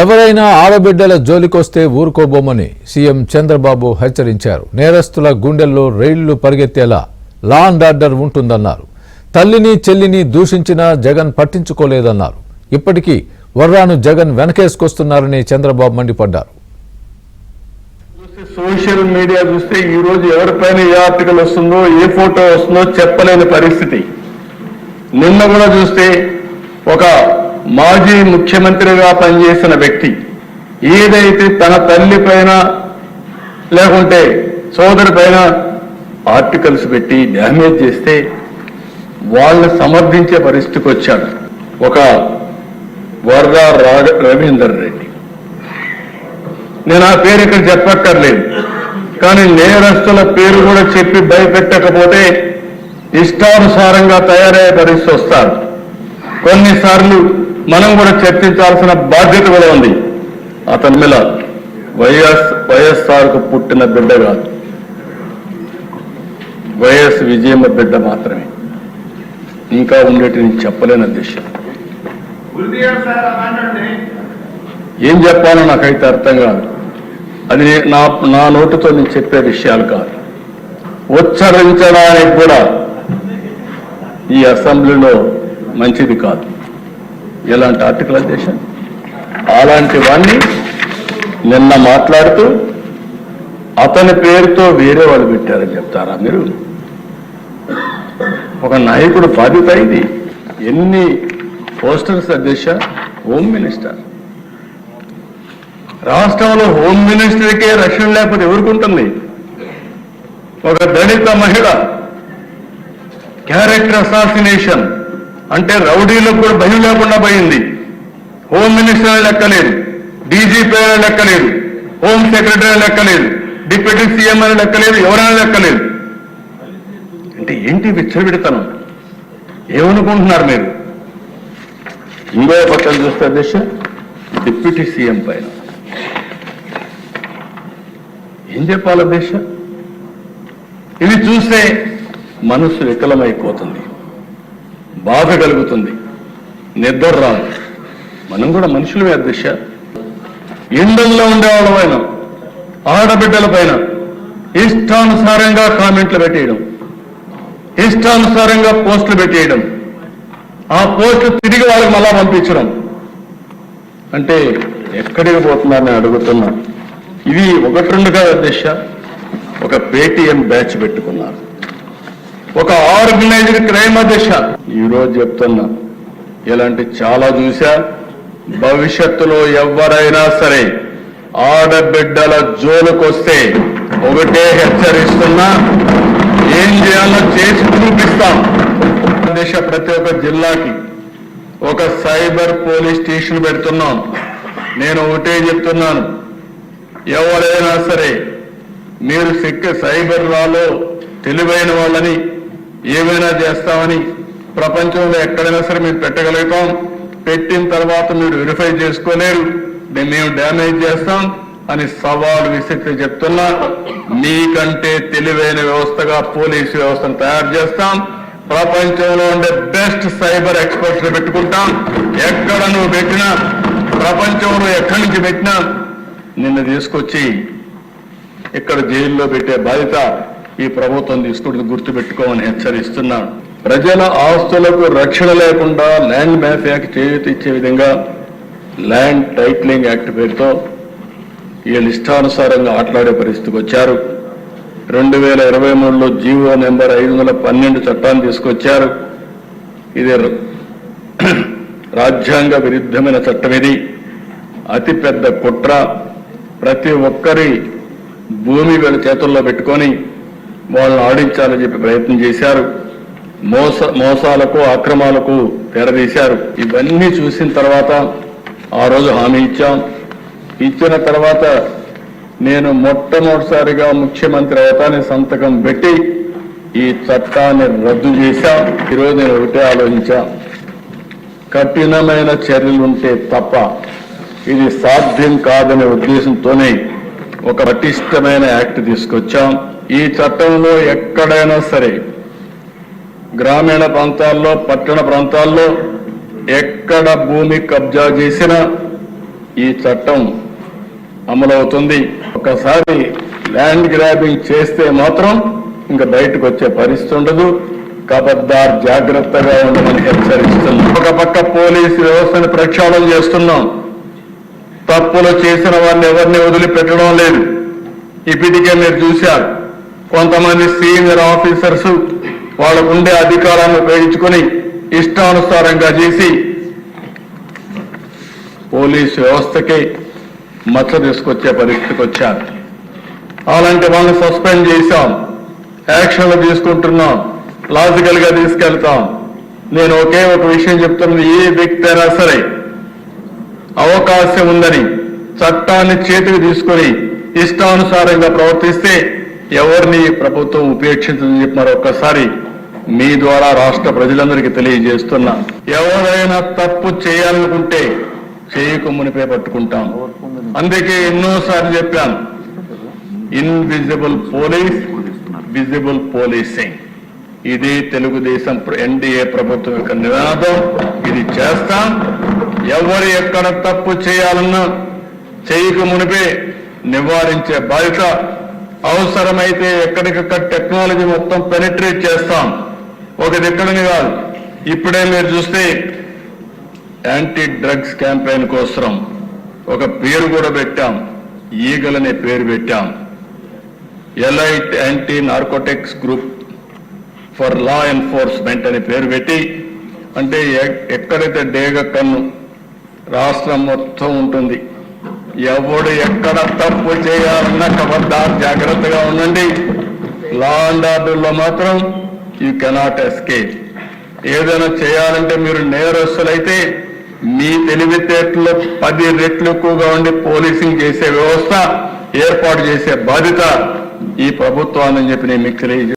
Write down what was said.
ఎవరైనా ఆడబిడ్డల జోలికొస్తే ఊరుకోబోమని సీఎం చంద్రబాబు హెచ్చరించారు. నేరస్తుల గుండెల్లో రైళ్లు పరిగెత్తేలా లా అండ్ ఆర్డర్ ఉంటుందన్నారు. తల్లిని చెల్లిని దూషించిన జగన్ పట్టించుకోలేదన్నారు. ఇప్పటికీ వర్రాను జగన్ వెనకేసుకొస్తున్నారని చంద్రబాబు మండిపడ్డారు. సోషల్ మీడియా చూస్తే ఈ రోజు ఎవరిపైన ఏ ఆర్టికల్ వస్తుందో ఏ ఫోటో వస్తుందో చెప్పలేని పరిస్థితి. నిన్న కూడా చూస్తే ఒక మాజీ ముఖ్యమంత్రిగా పనిచేసిన వ్యక్తి ఏదైతే తన తల్లి పైన లేకుంటే సోదరి పైన ఆర్టికల్స్ పెట్టి డ్యామేజ్ చేస్తే వాళ్ళని సమర్థించే పరిస్థితికి వచ్చాడు ఒక వర్రా రవీందర్ రెడ్డి. నేను ఆ పేరు ఇక్కడ చెప్పక్కర్లేదు, కానీ నేరస్తుల పేరు కూడా చెప్పి భయపెట్టకపోతే ఇష్టానుసారంగా తయారయ్యే పరిస్థితి వస్తారు. కొన్నిసార్లు మనం కూడా చర్చించాల్సిన బాధ్యత కూడా ఉంది. అతని మీద వైఎస్ఆర్కు పుట్టిన బిడ్డ కాదు, వైఎస్ విజయమ్మ బిడ్డ మాత్రమే. ఇంకా ఉండేటిని చెప్పలేని దిశ. ఏం చెప్పాలో నాకైతే అర్థం కాదు. అది నా నోటితో నేను చెప్పే విషయాలు కాదు. ఉచ్చరించడానికి కూడా ఈ అసెంబ్లీలో మంచిది కాదు ఎలాంటి ఆర్టికల్ అధ్యక్ష. అలాంటివన్నీ నిన్న మాట్లాడుతూ అతని పేరుతో వేరే వాళ్ళు పెట్టారని చెప్తారా మీరు? ఒక నాయకుడు బాధ్యత ఇది. ఎన్ని పోస్టర్స్ అధ్యక్ష. హోమ్ మినిస్టర్, రాష్ట్రంలో హోమ్ మినిస్టర్కే రక్షణ లేకపోతే ఎవరికి ఉంటుంది? ఒక దళిత మహిళ క్యారెక్టర్ అసాసినేషన్ అంటే రౌడీలకు కూడా భయం లేకుండా పోయింది. హోమ్ మినిస్టర్ లెక్కలేదు, డీజీపీ లెక్కలేదు, హోమ్ సెక్రటరీ లెక్కలేదు, డిప్యూటీ సీఎం అని లెక్కలేదు, ఎవరైనా లెక్కలేదు. అంటే ఏంటి విచ్చలవిడతనం? ఏమనుకుంటున్నారు మీరు? ఇంకో పక్కన చూస్తే అధ్యక్ష డిప్యూటీ సీఎం పైన ఏం చెప్పాలి అధ్యక్ష? ఇవి చూస్తే మనస్సు వికలమైపోతుంది, బాధ కలుగుతుంది, నిద్ర రాదు. మనం కూడా మనుషులమే అధ్యక్ష. ఇండల్లో ఉండేవాళ్ళమైన ఆడబిడ్డల పైన ఇష్టానుసారంగా కామెంట్లు పెట్టేయడం, ఇష్టానుసారంగా పోస్టులు పెట్టేయడం, ఆ పోస్టులు తిరిగి వాళ్ళకి మళ్ళా పంపించడం అంటే ఎక్కడికి పోతున్నారని అడుగుతున్నా. ఇది ఒకటి రెండు కాదు అధ్యక్ష. ఒక పేటీఎం బ్యాచ్ పెట్టుకున్నారు, ఒక ఆర్గనైజ్డ్ క్రైమ్ అధ్యక్ష. ఈరోజు చెప్తున్నా, ఇలాంటి చాలా చూశా. భవిష్యత్తులో ఎవరైనా సరే ఆడబిడ్డల జోలుకొస్తే ఒకటే హెచ్చరిస్తున్నా, ఏం చేయాలో చేసి చూపిస్తాం. అధ్యక్ష, ప్రతి ఒక్క జిల్లాకి ఒక సైబర్ పోలీస్ స్టేషన్ పెడుతున్నాం. నేను ఒకటే చెప్తున్నాను, ఎవరైనా సరే మీరు సైబర్ లాలో తెలివైన వాళ్ళని ఏమైనా చేస్తామని ప్రపంచంలో ఎక్కడైనా సరే మీరు పెట్టగలుగుతాం. పెట్టిన తర్వాత మీరు వెరిఫై చేసుకోలేరు, మేము డ్యామేజ్ చేస్తాం అని సవాలు విసిరితే చెప్తున్నా. మీకంటే తెలివైన వ్యవస్థగా పోలీసు వ్యవస్థను తయారు చేస్తాం. ప్రపంచంలో ఉండే బెస్ట్ సైబర్ ఎక్స్పర్ట్స్ పెట్టుకుంటాం. ఎక్కడ నువ్వు పెట్టినా, ప్రపంచంలో ఎక్కడి నుంచి పెట్టినా నిన్ను తీసుకొచ్చి ఇక్కడ జైల్లో పెట్టే బాధ్యత ఈ ప్రభుత్వం తీసుకుంటుంది, గుర్తుపెట్టుకోమని హెచ్చరిస్తున్నాను. ప్రజల ఆస్తులకు రక్షణ లేకుండా ల్యాండ్ మాఫియాకి చేయూతిచ్చే విధంగా ల్యాండ్ టైటిలింగ్ యాక్ట్ పేరుతో వీళ్ళు ఇష్టానుసారంగా ఆటలాడే పరిస్థితికి వచ్చారు. 2023లో జీవో నెంబర్ 512 చట్టాన్ని తీసుకొచ్చారు. ఇది రాజ్యాంగ విరుద్ధమైన చట్టం. ఇది అతిపెద్ద కుట్ర. ప్రతి ఒక్కరి భూమి వీళ్ళ చేతుల్లో పెట్టుకొని వాళ్ళని ఆడించాలని చెప్పి ప్రయత్నం చేశారు. మోసాలకు అక్రమాలకు తెరదీశారు. ఇవన్నీ చూసిన తర్వాత ఆ రోజు హామీ ఇచ్చాం. ఇచ్చిన తర్వాత నేను మొట్టమొదటిసారిగా ముఖ్యమంత్రి అవుతానే సంతకం పెట్టి ఈ చట్టాన్ని రద్దు చేశాం. ఈరోజు నేను ఒకటే ఆలోచించా, కఠినమైన చర్యలుంటే తప్ప ఇది సాధ్యం కాదనే ఉద్దేశంతోనే ఒక పటిష్టమైన యాక్ట్ తీసుకొచ్చాం. ఈ చట్టంలో ఎక్కడైనా సరే గ్రామీణ ప్రాంతాల్లో, పట్టణ ప్రాంతాల్లో ఎక్కడ భూమి కబ్జా చేసినా ఈ చట్టం అమలవుతుంది. ఒకసారి ల్యాండ్ గ్రాబింగ్ చేస్తే మాత్రం ఇంకా బయటకు వచ్చే పరిస్థితి ఉండదు. కబద్దార్ జాగ్రత్తగా ఉండమని హెచ్చరిస్తున్నాం. ఒక పక్క పోలీసు వ్యవస్థను ప్రక్షాళన చేస్తున్నాం. తప్పులు చేసిన వారిని ఎవరిని వదిలిపెట్టడం లేదు. ఇప్పటికే మీరు చూశారు, కొంతమంది సీనియర్ ఆఫీసర్స్ వాళ్ళకుండే అధికారాన్ని ఉపయోగించుకొని ఇష్టానుసారంగా చేసి పోలీసు వ్యవస్థకి మచ్చ తీసుకొచ్చే పరిస్థితికి వచ్చారు. అలాంటి వాళ్ళని సస్పెండ్ చేశాం, యాక్షన్లు తీసుకుంటున్నాం, లాజికల్ గా తీసుకెళ్తాం. నేను ఒకే ఒక విషయం చెప్తున్నది, ఏ వ్యక్తి అయినా సరే అవకాశం ఉందని చట్టాన్ని చేతికి తీసుకొని ఇష్టానుసారంగా ప్రవర్తిస్తే ఎవరిని ప్రభుత్వం ఉపేక్షించదని చెప్పి మరొకసారి మీ ద్వారా రాష్ట్ర ప్రజలందరికీ తెలియజేస్తున్నా. ఎవరైనా తప్పు చేయాలనుకుంటే చేయకు మునిపే పట్టుకుంటాం. అందుకే ఎన్నోసార్లు చెప్పాను, ఇన్విజిబుల్ పోలీస్, విజిబుల్ పోలీసింగ్. ఇది తెలుగుదేశం ఎన్డీఏ ప్రభుత్వం యొక్క నినాదం. ఇది చేస్తాం. ఎవరు ఎక్కడ తప్పు చేయాలన్నా చేయక మునిపే నివారించే బాధ్యత. అవసరమైతే ఎక్కడికక్కడ టెక్నాలజీ మొత్తం పెనిట్రేట్ చేస్తాం. ఒకటి ఎక్కడని కాదు, ఇప్పుడే మీరు చూస్తే యాంటీ డ్రగ్స్ క్యాంపెయిన్ కోసం ఒక పేరు కూడా పెట్టాం, ఈగల్ అనే పేరు పెట్టాం. Elite anti narcotics group for law enforcement అనే పేరు పెట్టి, అంటే ఎక్కడైతే డేగ కన్ను రాష్ట్రం మొత్తం ఉంటుంది. ఎవడు ఎక్కడ తప్పు చేయాలన్నా కబద్దార్ జాగ్రత్తగా ఉండండి. లా అండ్ ఆర్డర్లో మాత్రం యూ కెనాట్ ఎస్కేప్. ఏదైనా చేయాలంటే మీరు నేరస్తులైతే మీ తెలివితేటలో 10 రెట్లు ఎక్కువగా ఉండి పోలీసింగ్ చేసే వ్యవస్థ ఏర్పాటు చేసే బాధ్యత ఈ ప్రభుత్వాన్ని చెప్పి నేను మీకు తెలియజేస్తాను.